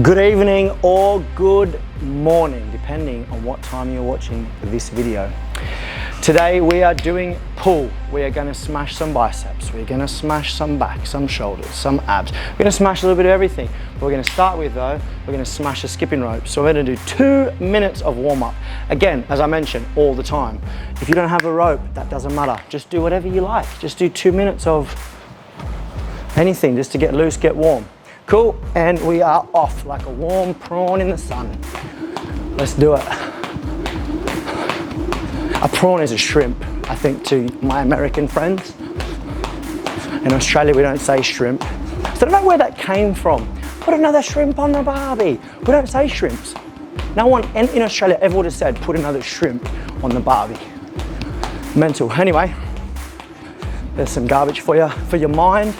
Good evening or good morning, depending on what time you're watching this video. Today we are doing pull. We are going to smash some biceps. We're going to smash some back, some shoulders, some abs. We're going to smash a little bit of everything. What we're going to start with though, we're going to smash the skipping rope. So we're going to do 2 minutes of warm up. Again, as I mentioned all the time, if you don't have a rope, that doesn't matter. Just do whatever you like. Just do 2 minutes of anything just to get loose, get warm. Cool, and we are off like a warm prawn in the sun. Let's do it. A prawn is a shrimp, I think, to my American friends. In Australia, we don't say shrimp. So I don't know where that came from. Put another shrimp on the barbie. We don't say shrimps. No one in Australia ever would have said, put another shrimp on the barbie. Mental. Anyway, there's some garbage for you, for your mind.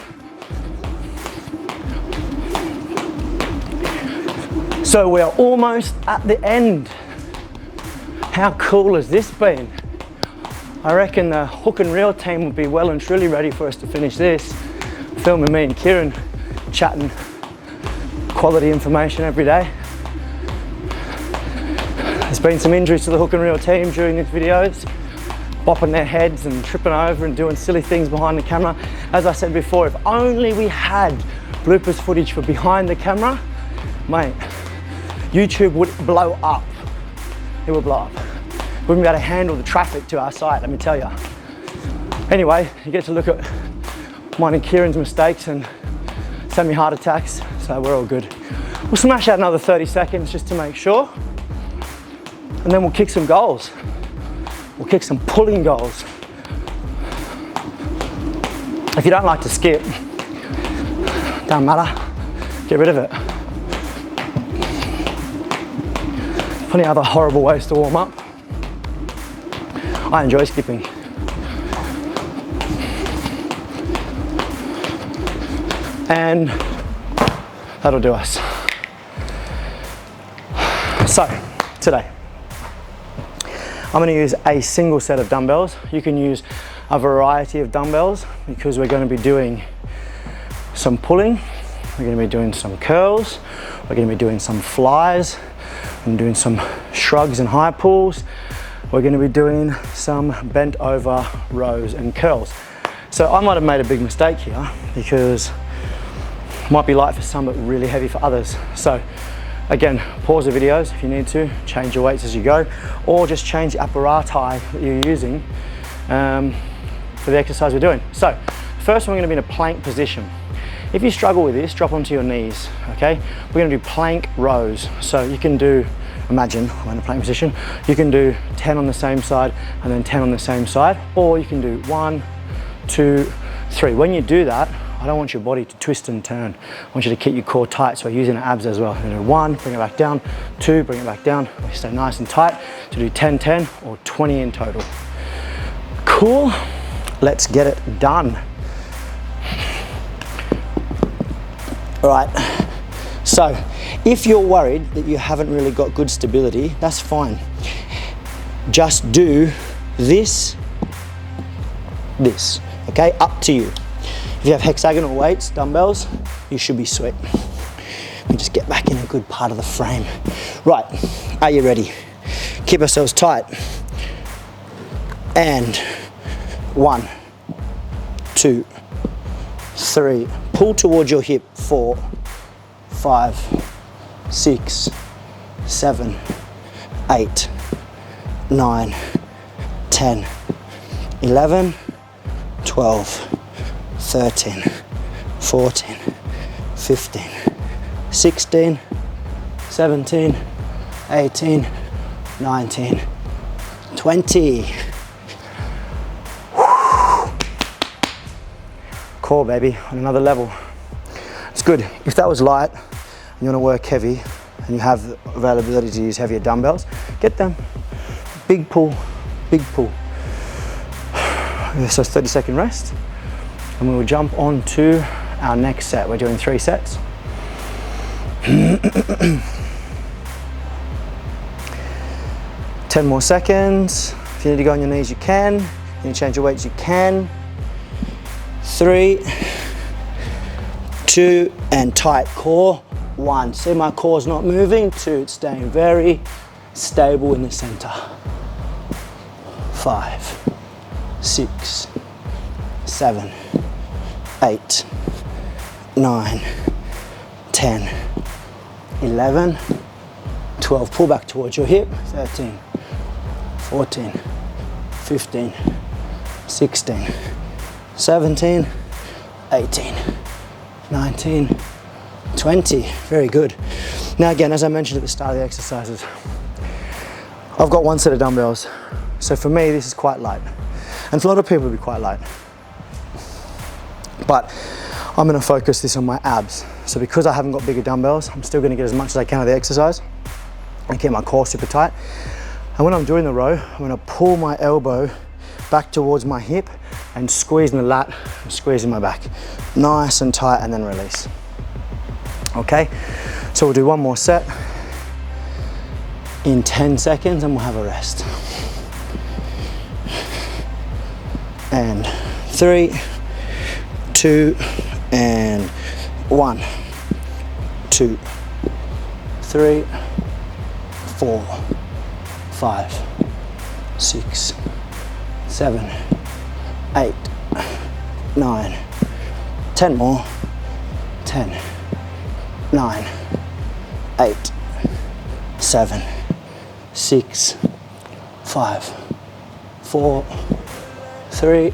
So we're almost at the end. How cool has this been? I reckon the hook and reel team would be well and truly ready for us to finish this. Filming me and Kieran chatting quality information every day. There's been some injuries to the hook and reel team during these videos, bopping their heads and tripping over and doing silly things behind the camera. As I said before, if only we had bloopers footage for behind the camera, mate, YouTube would blow up. It would blow up. We wouldn't be able to handle the traffic to our site, let me tell you. Anyway, you get to look at mine and Kieran's mistakes and semi-heart attacks, so we're all good. We'll smash out another 30 seconds just to make sure, and then we'll kick some goals. We'll kick some pulling goals. If you don't like to skip, don't matter, get rid of it. Plenty of other horrible ways to warm up. I enjoy skipping. And that'll do us. So, today, I'm going to use a single set of dumbbells. You can use a variety of dumbbells because we're going to be doing some pulling, we're going to be doing some curls, we're going to be doing some flies, I'm doing some shrugs and high pulls. We're going to be doing some bent over rows and curls. So I might have made a big mistake here because it might be light for some but really heavy for others. So again, pause the videos if you need to, change your weights as you go, or just change the apparatus that you're using for the exercise we're doing. So first one, we're going to be in a plank position. If you struggle with this, drop onto your knees, okay? We're going to do plank rows. So you can do, imagine we're in a plank position, you can do 10 on the same side and then 10 on the same side, or you can do 1, 2, 3. When you do that, I don't want your body to twist and turn. I want you to keep your core tight, so we're using the abs as well. You do 1, bring it back down, 2, bring it back down. We stay nice and tight to do 10, 10 or 20 in total. Cool, let's get it done. All right, so if you're worried that you haven't really got good stability, that's fine. Just do this, okay? Up to you. If you have hexagonal weights, dumbbells, you should be sweet. Let me just get back in a good part of the frame. Right, are you ready? Keep ourselves tight. And 1, 2, 3, pull towards your hip, 4, 5, 6, 7, 8, 9, 10, 11, 12, 13, 14, 15, 16, 17, 18, 19, 20. Core, baby, on another level. It's good. If that was light and you want to work heavy and you have the availability to use heavier dumbbells, get them. Big pull, big pull. So 30-second rest, and we will jump on to our next set. We're doing 3 sets. 10 more seconds. If you need to go on your knees, you can. If you need to change your weights, you can. 3, 2, and tight core. 1. See, my core's not moving. 2, it's staying very stable in the center. 5, 6, 7, 8, 9, 10, 11, 12. Pull back towards your hip. 13, 14, 15, 16, 17, 18, 19, 20. Very good. Now again, as I mentioned at the start of the exercises, I've got one set of dumbbells. So for me, this is quite light. And for a lot of people, it'll be quite light. But I'm gonna focus this on my abs. So because I haven't got bigger dumbbells, I'm still gonna get as much as I can of the exercise and keep my core super tight. And when I'm doing the row, I'm gonna pull my elbow back towards my hip and squeeze in the lat and squeeze in my back. Nice and tight, and then release. Okay, so we'll do one more set in 10 seconds and we'll have a rest. And 3, 2, and 1, 2, 3, 4, 5, 6, 7, 8, 9, 10 more. 10, 9, 8, 7, 6, 5, 4, 3,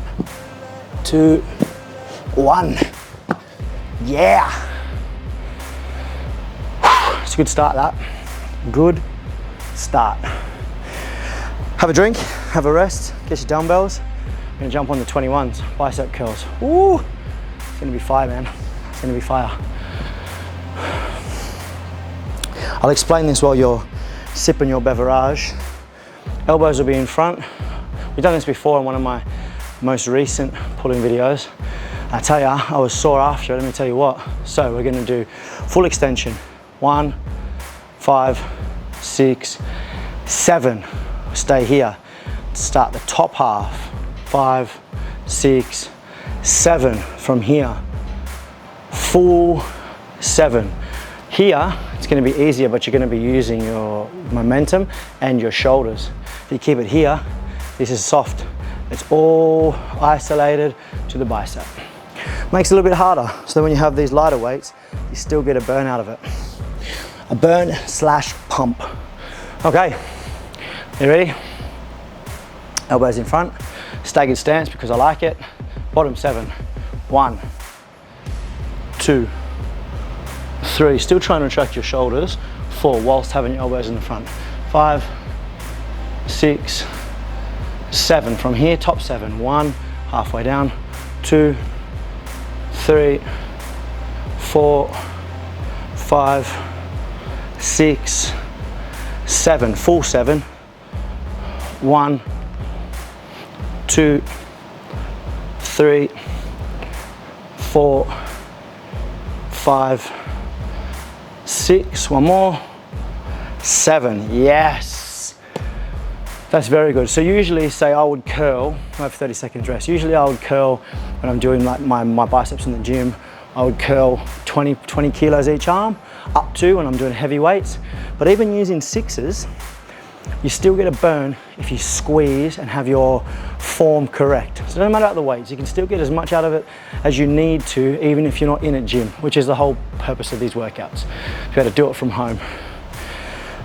2, 1. Yeah. It's a good start, that. Good start. Have a drink, have a rest, get your dumbbells. I'm gonna jump on the 21s, bicep curls. Woo! It's gonna be fire, man. It's gonna be fire. I'll explain this while you're sipping your beverage. Elbows will be in front. We've done this before in one of my most recent pulling videos. I tell you, I was sore after it, let me tell you what. So we're gonna do full extension. 1, 5, 6, 7. Stay here. Start the top half. 5, 6, 7 from here. Full 7. Here, it's gonna be easier, but you're gonna be using your momentum and your shoulders. If you keep it here, this is soft. It's all isolated to the bicep. Makes it a little bit harder, so that when you have these lighter weights, you still get a burn out of it. A burn slash pump. Okay, you ready? Elbows in front, staggered stance because I like it. Bottom 7, 1, 2, 3, still trying to retract your shoulders. 4, whilst having your elbows in the front. 5, 6, 7, from here, top 7. 1, halfway down. 2, 3, 4, 5, 6, 7, full 7. 1, 2, 3, 4, 5, 6, one more, 7, yes. That's very good. So usually, say I would curl, I have 30 seconds rest. Usually I would curl when I'm doing like my biceps in the gym, I would curl 20 kilos each arm, up to when I'm doing heavy weights. But even using 6s, you still get a burn if you squeeze and have your form correct. So no matter the weights, you can still get as much out of it as you need to, even if you're not in a gym, which is the whole purpose of these workouts. You got to do it from home.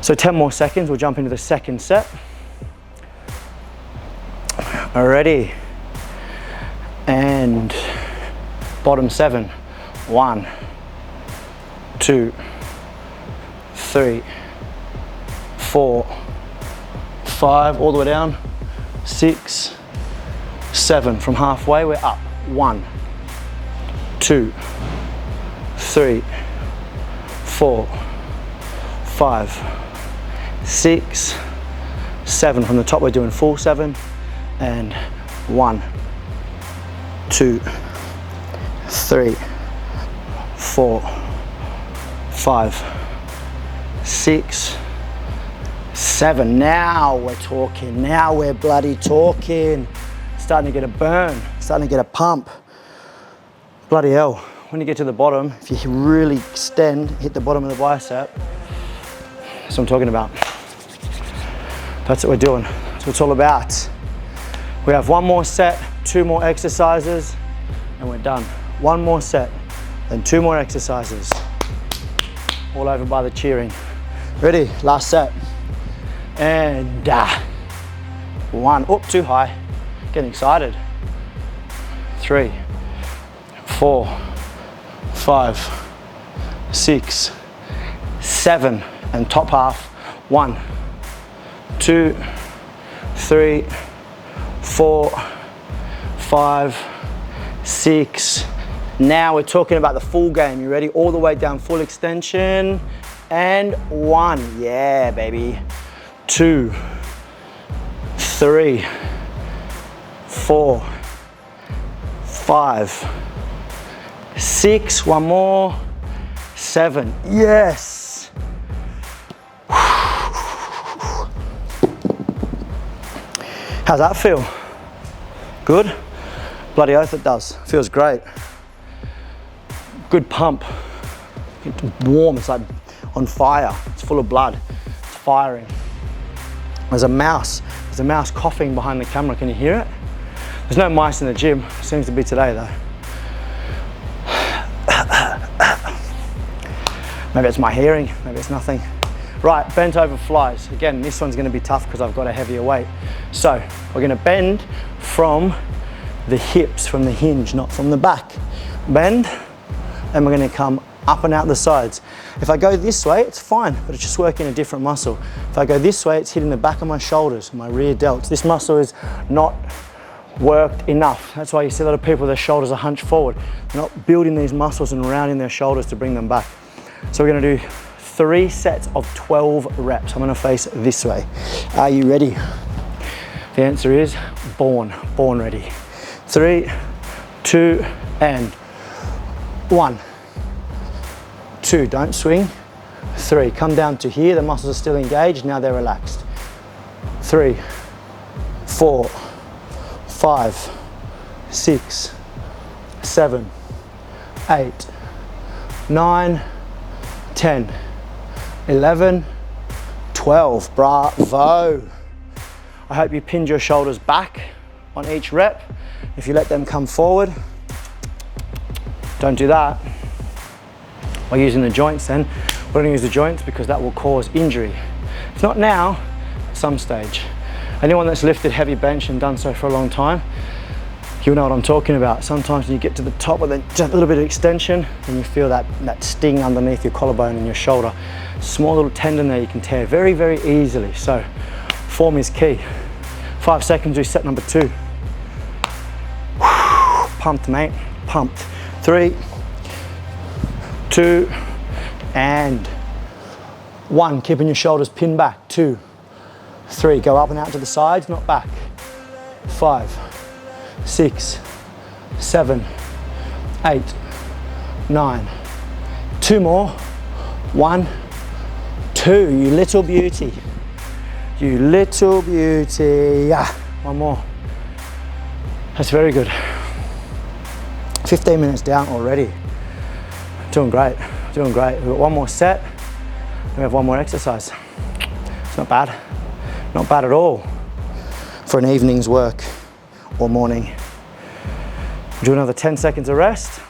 So 10 more seconds, we'll jump into the second set. Alrighty. And bottom 7. 1, 2, 3, 4, 5, all the way down. 6, 7, from halfway, we're up. 1, 2, 3, 4, 5, 6, 7. From the top, we're doing full 7. And 1, 2, 3, 4, 5, 6, 7. Now we're talking. Now we're bloody talking. Starting to get a burn, starting to get a pump. Bloody hell. when you get to the bottom, if you really extend, hit the bottom of the bicep, that's what I'm talking about. That's what we're doing. That's what it's all about. We have one more set, 2 more exercises, and we're done. One more set, then 2 more exercises. All over by the cheering. Ready? Last set. And 1. Oh, too high. Getting excited. 3, 4, 5, 6, 7, and top half. 1, 2, 3, 4, 5, 6. Now we're talking about the full game. You ready? All the way down, full extension. And 1. Yeah, baby. 2, 3, 4, 5, 6. One more. 7. Yes. How's that feel? Good? Bloody oath it does. Feels great. Good pump. It's warm, it's like on fire. It's full of blood. It's firing. There's a mouse coughing behind the camera. Can you hear it? There's no mice in the gym. Seems to be today though. Maybe it's my hearing, maybe it's nothing. Right, bent over flies. Again, this one's gonna be tough because I've got a heavier weight. So we're gonna bend from the hips, from the hinge, not from the back. Bend, and we're gonna come up and out the sides. If I go this way, it's fine, but it's just working a different muscle. If I go this way, it's hitting the back of my shoulders, my rear delts. This muscle is not worked enough. That's why you see a lot of people, their shoulders are hunched forward. They're not building these muscles and rounding their shoulders to bring them back. So we're gonna do 3 sets of 12 reps. I'm gonna face this way. Are you ready? The answer is born ready. 3, 2, and 1, 2, don't swing. 3, come down to here, the muscles are still engaged, now they're relaxed. 3, 4, 5, 6, 7, 8, 9, 10, 11, 12, bravo. I hope you pinned your shoulders back on each rep. If you let them come forward, don't do that. By using the joints then, we're gonna use the joints because that will cause injury. If not now, at some stage. Anyone that's lifted heavy bench and done so for a long time, you'll know what I'm talking about. Sometimes when you get to the top with just a little bit of extension, and you feel that sting underneath your collarbone and your shoulder. Small little tendon there you can tear very, very easily. So form is key. 5 seconds, do set number 2. Pumped, mate, pumped. 3, 2, and 1. Keeping your shoulders pinned back. 2, 3, go up and out to the sides, not back. 5, 6, 7, 8, 9. 2 more. 1, 2. You little beauty. You little beauty. 1 more. That's very good. 15 minutes down already. Doing great, doing great. We've got 1 more set, and we have 1 more exercise. It's not bad, not bad at all for an evening's work or morning. Do another 10 seconds of rest,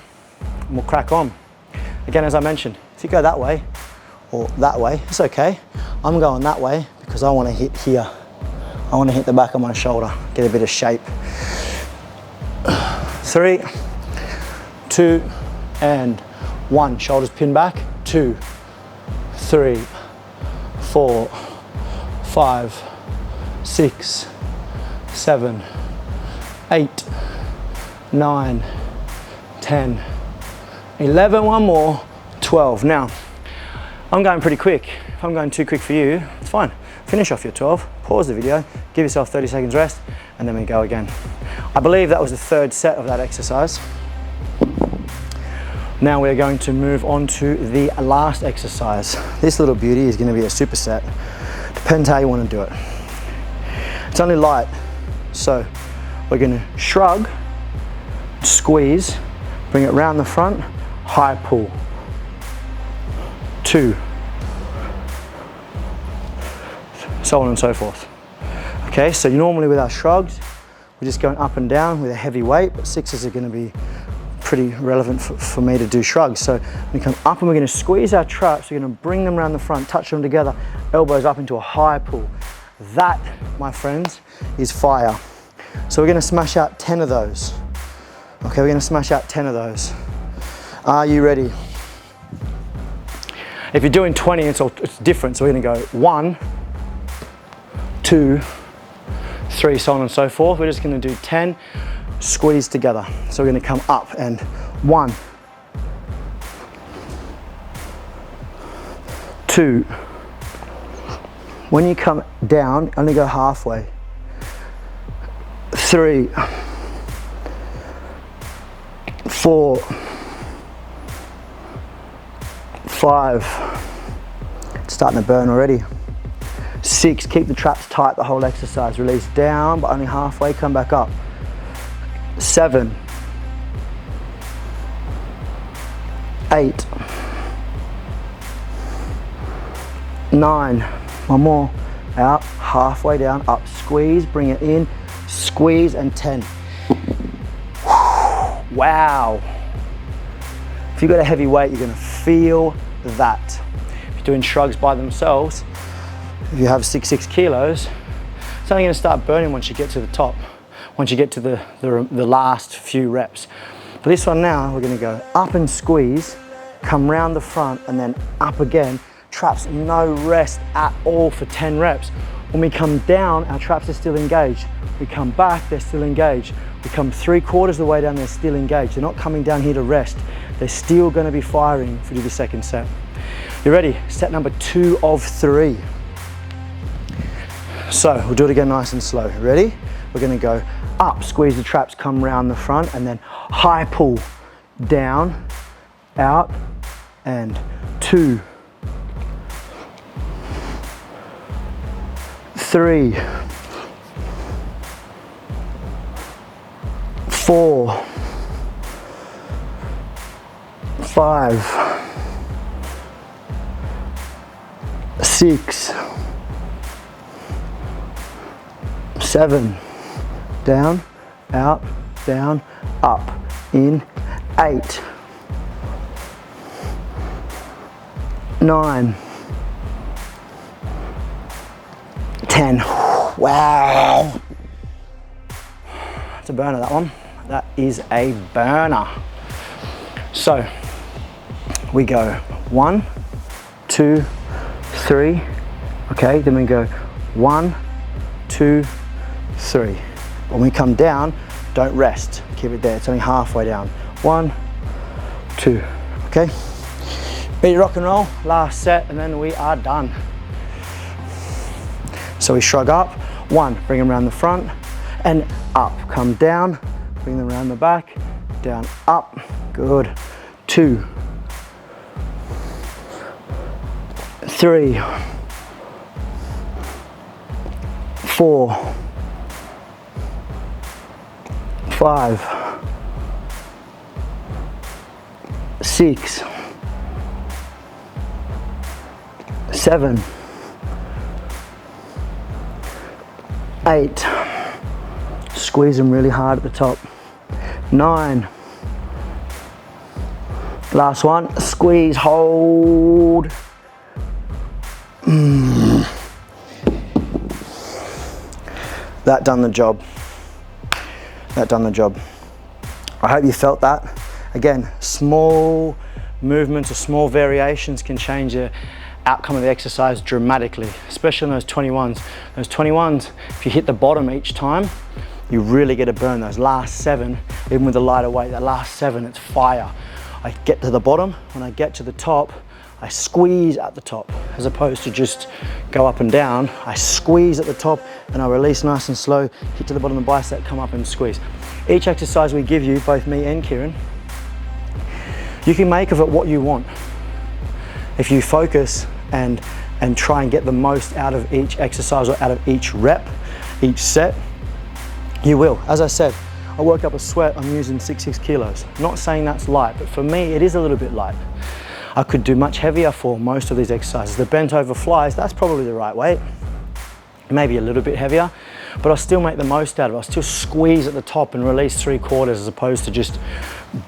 and we'll crack on. Again, as I mentioned, if you go that way or that way, it's okay. I'm going that way because I want to hit here. I want to hit the back of my shoulder, get a bit of shape. 3, 2, and 1. Shoulders pinned back. 2, 3, 4, 5, 6, 7, 8, 9, 10, 11. 1 more. 12. Now, I'm going pretty quick. If I'm going too quick for you, it's fine. Finish off your 12, pause the video, give yourself 30 seconds rest, and then we go again. I believe that was the 3rd set of that exercise. Now we're going to move on to the last exercise. This little beauty is going to be a superset. Depends how you want to do it. It's only light, so we're going to shrug, squeeze, bring it round the front, high pull, 2, so on and so forth. Okay, so normally with our shrugs, we're just going up and down with a heavy weight, but 6s are going to be pretty relevant for me to do shrugs. So we come up and we're going to squeeze our traps, we're going to bring them around the front, touch them together, elbows up into a high pull. That, my friends, is fire. So we're going to smash out 10 of those. Okay, we're going to smash out 10 of those. Are you ready? If you're doing 20, it's different. So we're going to go 1, 2, 3, so on and so forth. We're just going to do 10, squeeze together. So we're going to come up and 1, 2. When you come down, only go halfway. 3, 4, 5. It's starting to burn already. 6, keep the traps tight the whole exercise. Release down, but only halfway, come back up. 7, 8, 9, one more, out, halfway down, up, squeeze, bring it in, squeeze, and 10. Wow. If you've got a heavy weight, you're gonna feel that. If you're doing shrugs by themselves, if you have 6 kilos, it's only gonna start burning once you get to the top, once you get to the last few reps. For this one now, we're gonna go up and squeeze, come round the front, and then up again. Traps, no rest at all for 10 reps. When we come down, our traps are still engaged. We come back, they're still engaged. We come 3/4 of the way down, they're still engaged. They're not coming down here to rest. They're still gonna be firing if we do the second set. You ready? Set number 2 of 3. So we'll do it again nice and slow. Ready? We're gonna go up, squeeze the traps, come round the front, and then high pull, down, out, and 2, 3, 4, 5, 6, 7, down, out, down, up, in, 8, 9, 10. Wow. That's a burner, that one. That is a burner. So we go 1, 2, 3. Okay, then we go 1, 2, 3. When we come down, don't rest. Keep it there. It's only halfway down. 1, 2. Okay. Ready to rock and roll. Last set, and then we are done. So we shrug up. 1, bring them around the front and up. Come down, bring them around the back, down, up. Good. 2, 3, 4, 5, 6, 7, 8, squeeze them really hard at the top. 9, last one, squeeze, hold. That done the job. That done the job. I hope you felt that. Again, small movements or small variations can change the outcome of the exercise dramatically, especially on those 21s. Those 21s, if you hit the bottom each time, you really get a burn. Those last 7, even with the lighter weight, that last 7, it's fire. I get to the bottom, when I get to the top, I squeeze at the top, as opposed to just go up and down. I squeeze at the top and I release nice and slow, hit to the bottom of the bicep, come up and squeeze. Each exercise we give you, both me and Kieran, you can make of it what you want. If you focus and try and get the most out of each exercise or out of each rep, each set, you will. As I said, I work up a sweat, I'm using 6 kilos. Not saying that's light, but for me, it is a little bit light. I could do much heavier for most of these exercises. The bent over flies, that's probably the right weight. Maybe a little bit heavier, but I'll still make the most out of it. I'll still squeeze at the top and release 3/4 as opposed to just,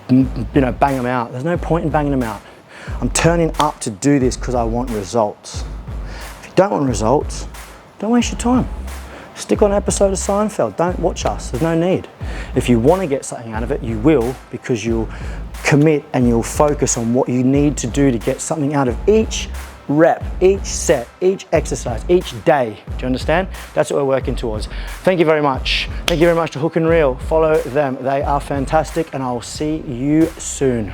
you know, bang them out. There's no point in banging them out. I'm turning up to do this because I want results. If you don't want results, don't waste your time. Stick on an episode of Seinfeld. Don't watch us. There's no need. If you want to get something out of it, you will, because you'll commit and you'll focus on what you need to do to get something out of each rep, each set, each exercise, each day. Do you understand? That's what we're working towards. Thank you very much. Thank you very much to Hook and Reel. Follow them. They are fantastic, and I'll see you soon.